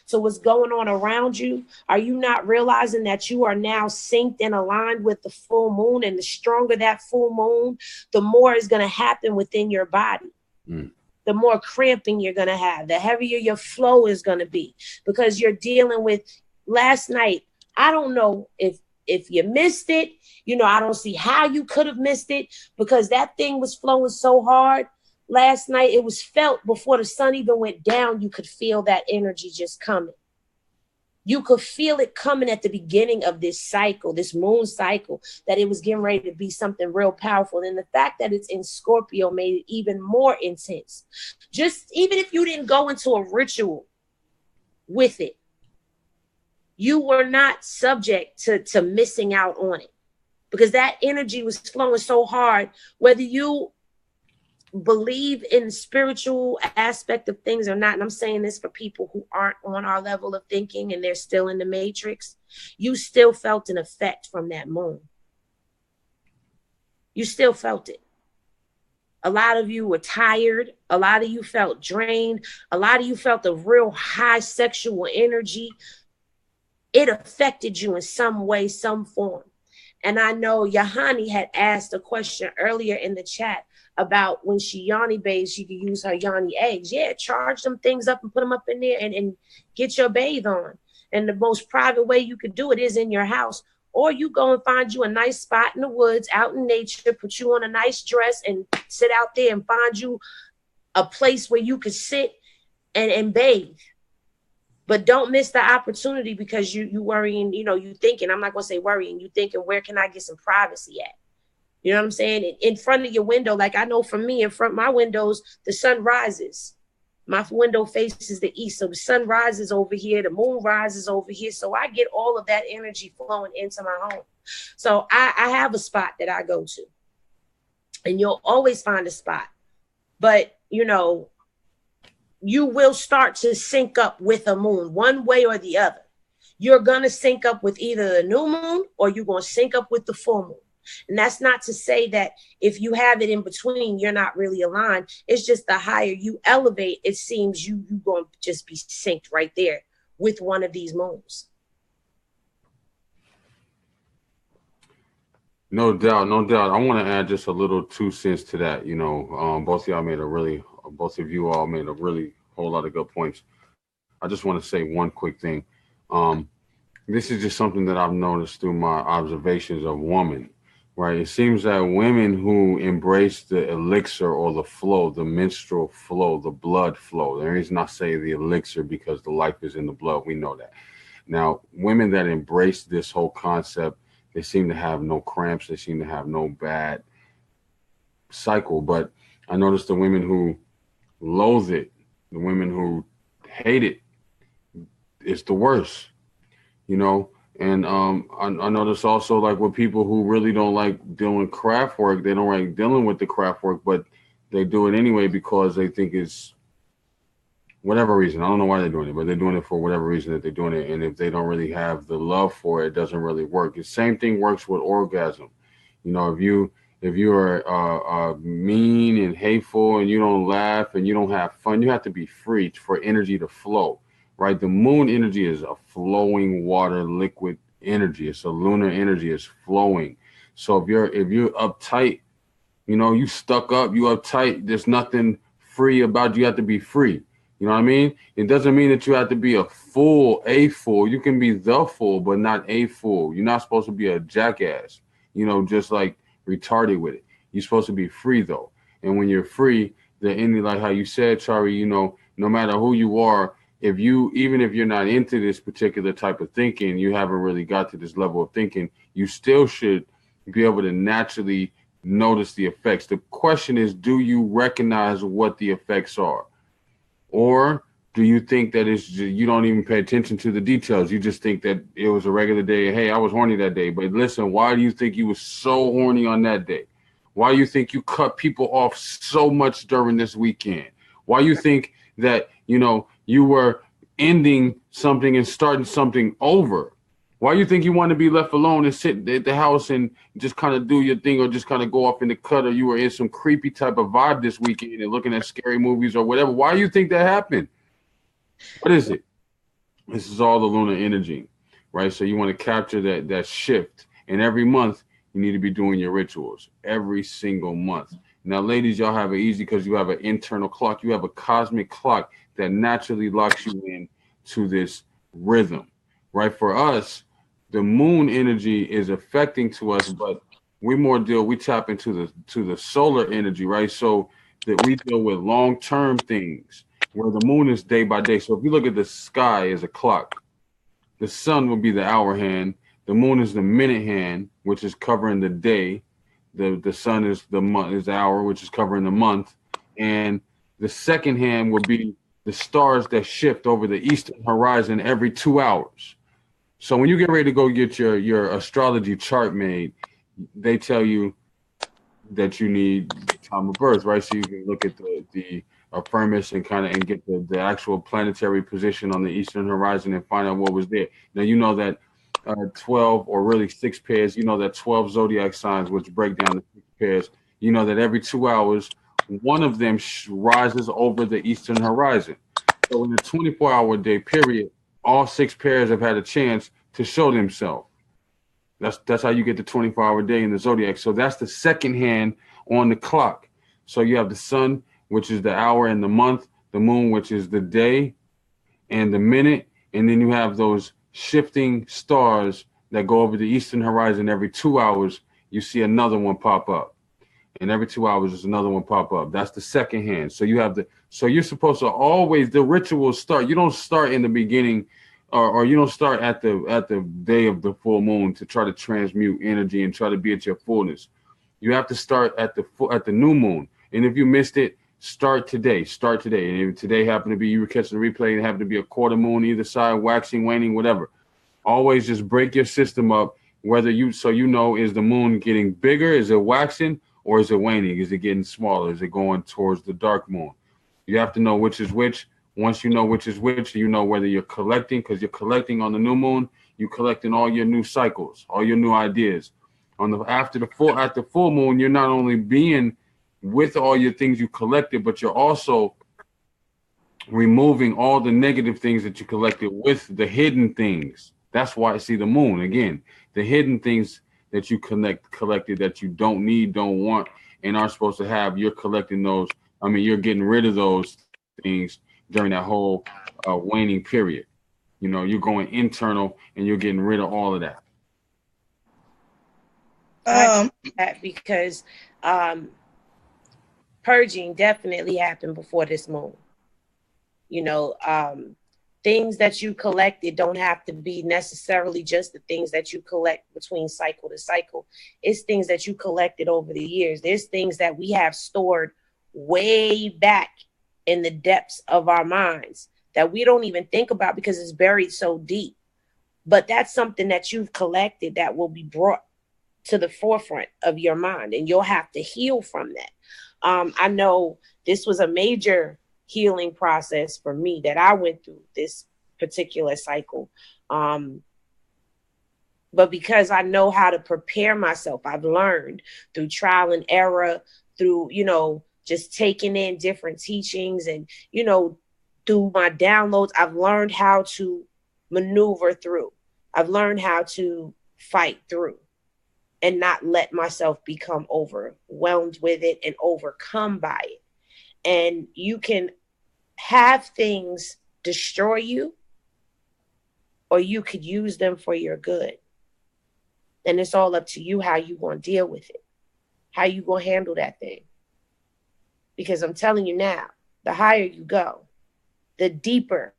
to what's going on around you? Are you not realizing that you are now synced and aligned with the full moon? And the stronger that full moon, the more is going to happen within your body. The more cramping you're going to have, the heavier your flow is going to be, because you're dealing with last night. I don't know if you missed it, I don't see how you could have missed it, because that thing was flowing so hard. Last night, it was felt before the sun even went down. You could feel that energy just coming. You could feel it coming at the beginning of this cycle, this moon cycle, that it was getting ready to be something real powerful. And the fact that it's in Scorpio made it even more intense. Just even if you didn't go into a ritual with it, you were not subject to missing out on it, because that energy was flowing so hard, whether you believe in the spiritual aspect of things or not. And I'm saying this for people who aren't on our level of thinking and they're still in the matrix. You still felt an effect from that moon. You still felt it. A lot of you were tired. A lot of you felt drained. A lot of you felt a real high sexual energy. It affected you in some way, some form. And I know Yahani had asked a question earlier in the chat about when she yoni bathes, she could use her yoni eggs. Yeah, charge them things up and put them up in there and get your bathe on. And the most private way you could do it is in your house. Or you go and find you a nice spot in the woods, out in nature, put you on a nice dress and sit out there and find you a place where you could sit and bathe. But don't miss the opportunity, because you worrying, you thinking, I'm not going to say worrying, you thinking, where can I get some privacy at? You know what I'm saying? In front of your window, like I know for me, in front of my windows, the sun rises. My window faces the east. So the sun rises over here, the moon rises over here. So I get all of that energy flowing into my home. So I have a spot that I go to. And you'll always find a spot. But, you will start to sync up with a moon one way or the other. You're going to sync up with either the new moon or you're going to sync up with the full moon. And that's not to say that if you have it in between, you're not really aligned. It's just the higher you elevate, it seems you're going to just be synced right there with one of these moons.
No doubt. I want to add just a little 2 cents to that. Both of you all made a really whole lot of good points. I just want to say one quick thing. This is just something that I've noticed through my observations of women, right? It seems that women who embrace the elixir or the flow, the menstrual flow, the blood flow, the reason I say the elixir because the life is in the blood, we know that. Now, women that embrace this whole concept, they seem to have no cramps, they seem to have no bad cycle. But I noticed the women who loathe it, the women who hate it, it's the worst, you know. And I notice also like with people who really don't like doing craft work, they don't like dealing with the craft work, but they do it anyway because they think it's whatever reason. I don't know why they're doing it, but they're doing it for whatever reason that they're doing it. And if they don't really have the love for it, it doesn't really work. The same thing works with orgasm. You know, if you are mean and hateful and you don't laugh and you don't have fun, you have to be free for energy to flow, right? The moon energy is a flowing water, liquid energy. It's a lunar energy. It's flowing. So if you're uptight, you know, you stuck up, you uptight. There's nothing free about you. You have to be free. You know what I mean? It doesn't mean that you have to be a fool. You can be the fool, but not a fool. You're not supposed to be a jackass, you know, just like retarded with it. You're supposed to be free though. And when you're free, the ending, like how you said, Chari, you know, no matter who you are, even if you're not into this particular type of thinking, you haven't really got to this level of thinking, you still should be able to naturally notice the effects. The question is, do you recognize what the effects are? Or do you think that you don't even pay attention to the details? You just think that it was a regular day. Hey, I was horny that day. But listen, why do you think you were so horny on that day? Why do you think you cut people off so much during this weekend? Why do you think that, you know, you were ending something and starting something over? Why do you think you want to be left alone and sit at the house and just kind of do your thing or just kind of go off in the cut, or you were in some creepy type of vibe this weekend and looking at scary movies or whatever? Why do you think that happened? What is it? This is all the lunar energy, right? So you want to capture that shift. And every month, you need to be doing your rituals every single month. Now, ladies, y'all have it easy because you have an internal clock. You have a cosmic clock that naturally locks you in to this rhythm, right? For us, the moon energy is affecting to us, but we tap into the solar energy, right? So that we deal with long-term things where the moon is day by day. So if you look at the sky as a clock, the sun will be the hour hand, the moon is the minute hand, which is covering the day. The sun is the hour, which is covering the month, and the second hand will be the stars that shift over the eastern horizon every 2 hours. So when you get ready to go get your astrology chart made, they tell you that you need time of birth, right? So you can look at the Firmus and and get the actual planetary position on the eastern horizon and find out what was there. Now you know that 12 or really 6 pairs, you know that 12 zodiac signs, which break down to 6 pairs, you know that every 2 hours, one of them rises over the eastern horizon. So in a 24-hour day period, all 6 pairs have had a chance to show themselves. That's how you get the 24-hour day in the zodiac. So that's the second hand on the clock. So you have the sun, which is the hour and the month, the moon, which is the day and the minute, and then you have those shifting stars that go over the eastern horizon. Every 2 hours, you see another one pop up. And every 2 hours, there's another one pop up. That's the second hand. So you're supposed to always, the rituals start. You don't start in the beginning or you don't start at the day of the full moon to try to transmute energy and try to be at your fullness. You have to start at the new moon. And if you missed it, start today. And if today happened to be, you were catching the replay, and it happened to be a quarter moon either side, waxing, waning, whatever. Always just break your system up, so you know, is the moon getting bigger? Is it waxing? Or is it waning? Is it getting smaller? Is it going towards the dark moon? You have to know which is which. Once you know which is which, you know whether you're collecting, because you're collecting on the new moon, you're collecting all your new cycles, all your new ideas. At the full moon, you're not only being with all your things you collected, but you're also removing all the negative things that you collected with the hidden things. That's why I see the moon again, the hidden things that you collected that you don't need, don't want, and aren't supposed to have. You're collecting those. I mean, you're getting rid of those things during that whole waning period. You know, you're going internal and you're getting rid of all of that.
Because purging definitely happened before this moon. You know, things that you collected don't have to be necessarily just the things that you collect between cycle to cycle. It's things that you collected over the years. There's things that we have stored way back in the depths of our minds that we don't even think about because it's buried so deep. But that's something that you've collected that will be brought to the forefront of your mind, and you'll have to heal from that. I know this was a major healing process for me that I went through this particular cycle. But because I know how to prepare myself, I've learned through trial and error, through, you know, just taking in different teachings and, you know, through my downloads, I've learned how to maneuver through. I've learned how to fight through and not let myself become overwhelmed with it and overcome by it. And you can have things destroy you, or you could use them for your good. And it's all up to you how you want to deal with it, how you going to handle that thing. Because I'm telling you now, the higher you go, the deeper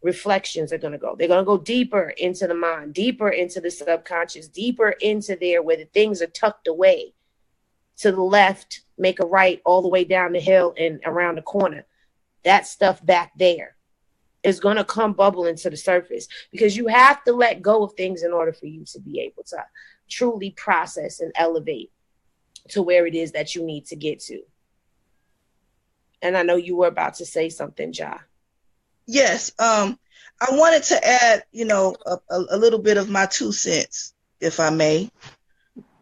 reflections are going to go. They're going to go deeper into the mind, deeper into the subconscious, deeper into there where the things are tucked away to the left, make a right all the way down the hill and around the corner. That stuff back there is going to come bubbling to the surface, because you have to let go of things in order for you to be able to truly process and elevate to where it is that you need to get to. And I know you were about to say something, Ja.
Yes. I wanted to add, you know, a little bit of my 2 cents, if I may.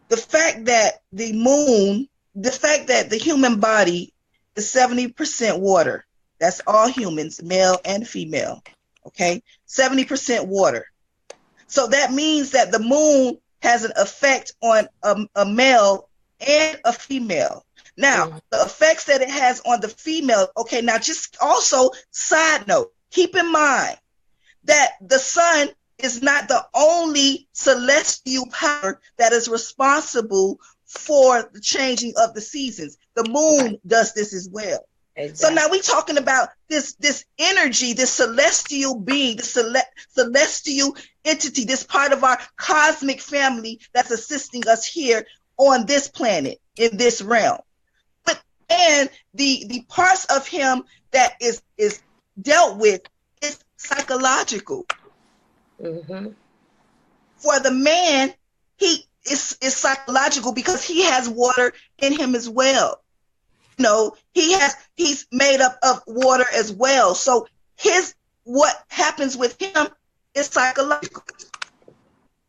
The fact that the moon, the fact that the human body is 70% water. That's all humans, male and female. Okay. 70% water. So that means that the moon has an effect on a male and a female. Now, the effects that it has on the female, okay, now just also, side note, keep in mind that the sun is not the only celestial power that is responsible for the changing of the seasons. The moon does this as well. Exactly. So now we're talking about this energy, this celestial being, this celestial entity, this part of our cosmic family that's assisting us here on this planet, in this realm. And the parts of him that is dealt with is psychological. Mm-hmm. For the man, he is psychological because he has water in him as well. You know, he's made up of water as well. So what happens with him is psychological.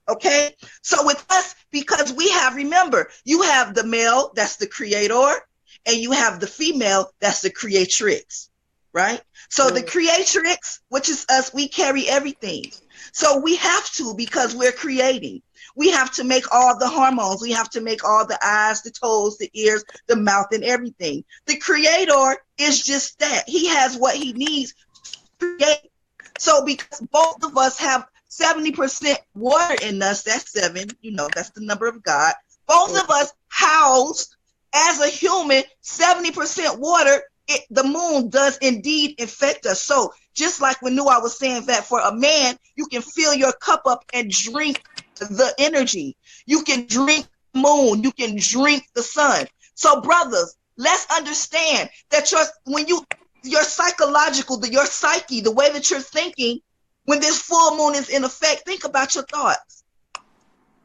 Okay? So with us, because remember, you have the male, that's the creator, and you have the female, that's the creatrix, right? So the creatrix, which is us, we carry everything. So we have to, because we're creating, we have to make all the hormones. We have to make all the eyes, the toes, the ears, the mouth, and everything. The creator is just that. He has what he needs to create. So because both of us have 70% water in us, that's 7, you know, that's the number of God. Both of us house, as a human, 70% water, the moon does indeed affect us. So just like when I was saying that for a man, you can fill your cup up and drink the energy. You can drink the moon. You can drink the sun. So brothers, let's understand that your psychological, your psyche, the way that you're thinking, when this full moon is in effect, think about your thoughts.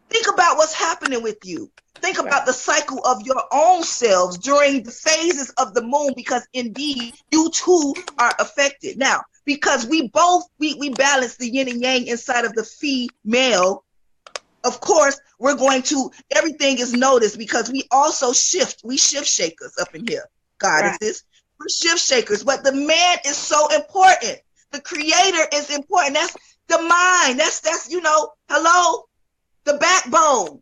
Think about what's happening with you. Think about the cycle of your own selves during the phases of the moon, because indeed you too are affected. Now, because we balance the yin and yang inside of the female, of course, everything is noticed, because we also shift shakers up in here. Goddesses, we're shift shakers, but the man is so important. The creator is important. That's the mind. That's you know, hello, the backbone.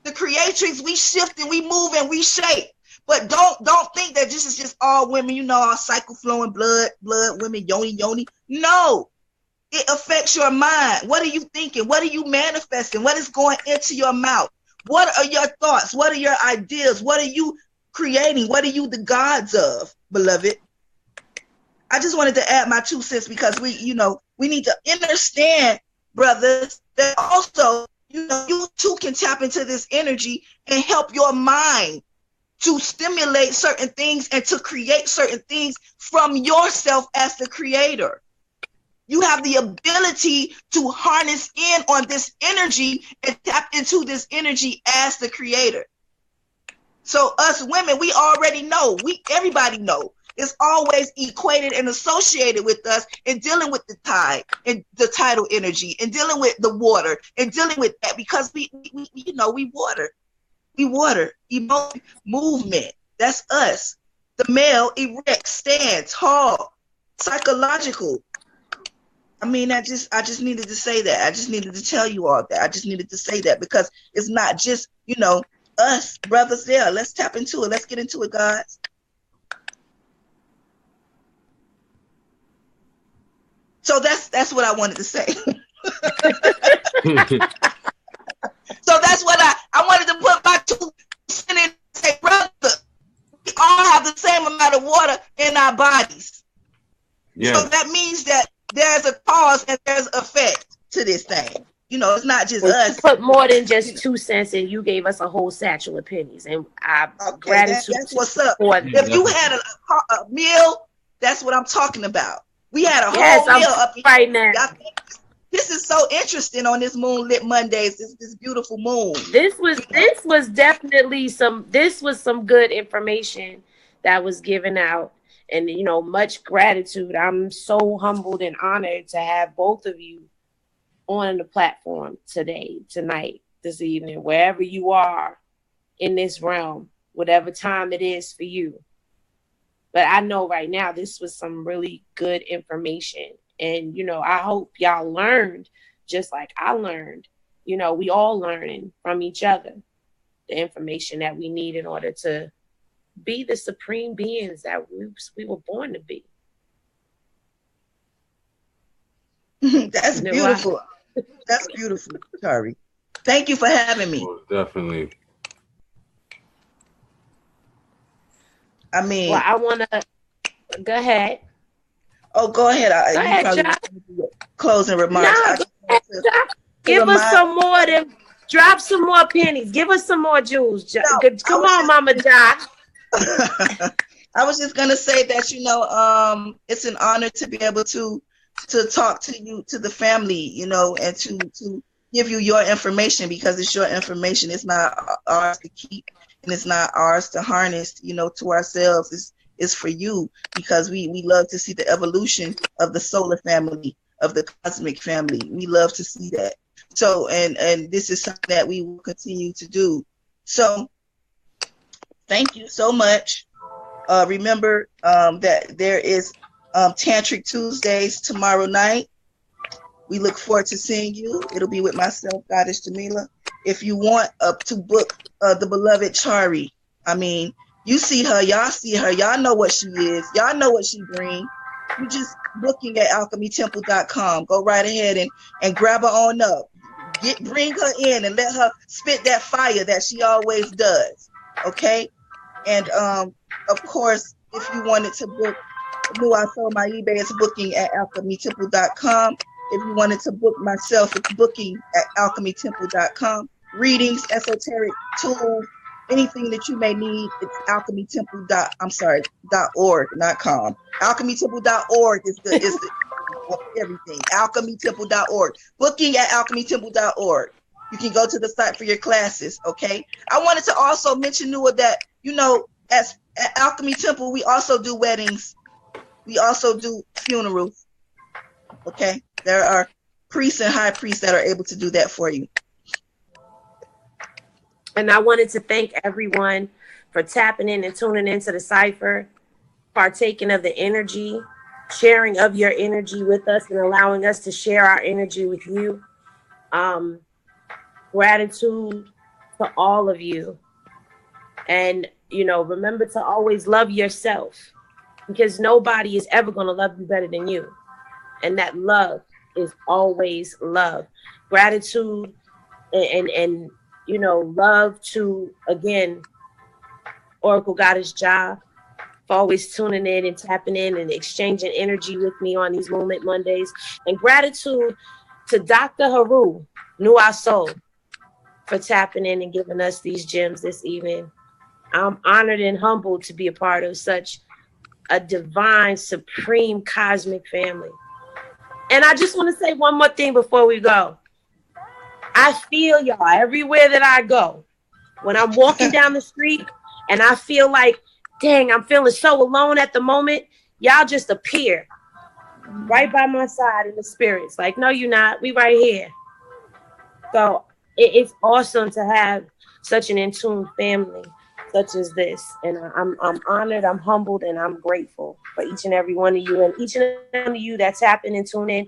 The creatrix, we shift and we move and we shape. But don't think that this is just all women, you know, all cycle flowing blood women, yoni. No, it affects your mind. What are you thinking? What are you manifesting? What is going into your mouth? What are your thoughts? What are your ideas? What are you creating? What are you the gods of, beloved? I just wanted to add my 2 cents because we need to understand, brothers, that also, you too can tap into this energy and help your mind to stimulate certain things and to create certain things from yourself as the creator. You have the ability to harness in on this energy and tap into this energy as the creator. So us women, we already know, everybody know, it's always equated and associated with us in dealing with the tide and the tidal energy and dealing with the water and dealing with that because we water. We water, emotion, movement. That's us. The male, erect, stand, tall, psychological. I mean, I just needed to say that. I just needed to tell you all that. I just needed to say that because it's not just, us brothers there. Let's tap into it. Let's get into it, guys. So that's what I wanted to say. So that's what I wanted to put my 2 cents in and say, brother, we all have the same amount of water in our bodies. Yeah. So that means that there's a cause and there's effect to this thing. It's not just us.
You put more than just 2 cents and you gave us a whole satchel of pennies. And gratitude.
That's what's up. If you had a meal, that's what I'm talking about. We had a whole meal up
right now.
This is so interesting on this Moonlit Mondays. This beautiful moon.
This was definitely some good information that was given out, and much gratitude. I'm so humbled and honored to have both of you on the platform tonight, this evening, wherever you are in this realm, whatever time it is for you. But I know right now this was some really good information. And, I hope y'all learned just like I learned. We all learning from each other the information that we need in order to be the supreme beings that we were born to be.
That's beautiful. That's beautiful, Chari. Thank you for having me.
Oh, definitely.
I mean,
well, I want to go ahead.
Oh, go ahead.
Go ahead,
closing remarks.
Give us some more. Drop some more pennies. Give us some more jewels. Come on, Mama Jock.
I was just gonna say that it's an honor to be able to talk to you, to the family, and to give you your information because it's your information. It's not ours to keep and it's not ours to harness, to ourselves. Is for you because we love to see the evolution of the solar family, of the cosmic family. We love to see that. So and this is something that we will continue to do. So thank you so much. Remember that there is Tantric Tuesdays tomorrow night. We look forward to seeing you. It'll be with myself, Goddess JaMila. If you want to book the beloved Chari, you see her, y'all see her, y'all know what she is, y'all know what she brings. You just booking at alchemytemple.com. Go right ahead and grab her on up. Bring her in and let her spit that fire that she always does. Okay? And of course, if you wanted to book, I told my eBay is booking at alchemytemple.com. If you wanted to book myself, it's booking at alchemytemple.com. Readings, esoteric tools, anything that you may need, it's alchemytemple.org, not com. Alchemytemple.org is the everything. Alchemytemple.org. Booking at alchemytemple.org. You can go to the site for your classes, okay? I wanted to also mention, Nua, that, at Alchemy Temple, we also do weddings. We also do funerals, okay? There are priests and high priests that are able to do that for you.
And I wanted to thank everyone for tapping in and tuning into the cipher, partaking of the energy, sharing of your energy with us and allowing us to share our energy with you. Gratitude to all of you. And, remember to always love yourself because nobody is ever going to love you better than you. And that love is always love. Gratitude and you know, love to, again, Oracle Goddess Ja, for always tuning in and tapping in and exchanging energy with me on these Moonlit Mondays. And gratitude to Dr. Heru, Knew Our Soul, for tapping in and giving us these gems this evening. I'm honored and humbled to be a part of such a divine, supreme, cosmic family. And I just want to say one more thing before we go. I feel y'all everywhere that I go. When I'm walking down the street and I feel like, dang, I'm feeling so alone at the moment, y'all just appear right by my side in the spirits. Like, no, you're not. We right here. So it's awesome to have such an in-tune family such as this. And I'm honored, I'm humbled, and I'm grateful for each and every one of you. And each and every one of you that's happening and tune in.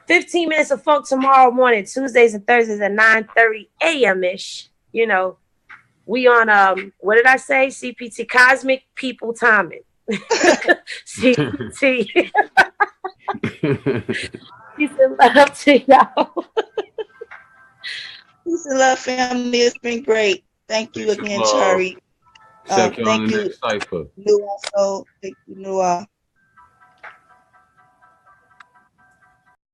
15 minutes of funk tomorrow morning, Tuesdays and Thursdays at 9:30 a.m.-ish. You know, we on, what did I say? CPT, Cosmic People Timing. CPT. Peace and love to y'all.
Peace and love, family. It's been great. Thank you again, Chari.
Check you on
Thank
the
you,
next cipher.
Nua. So, thank you, Nua.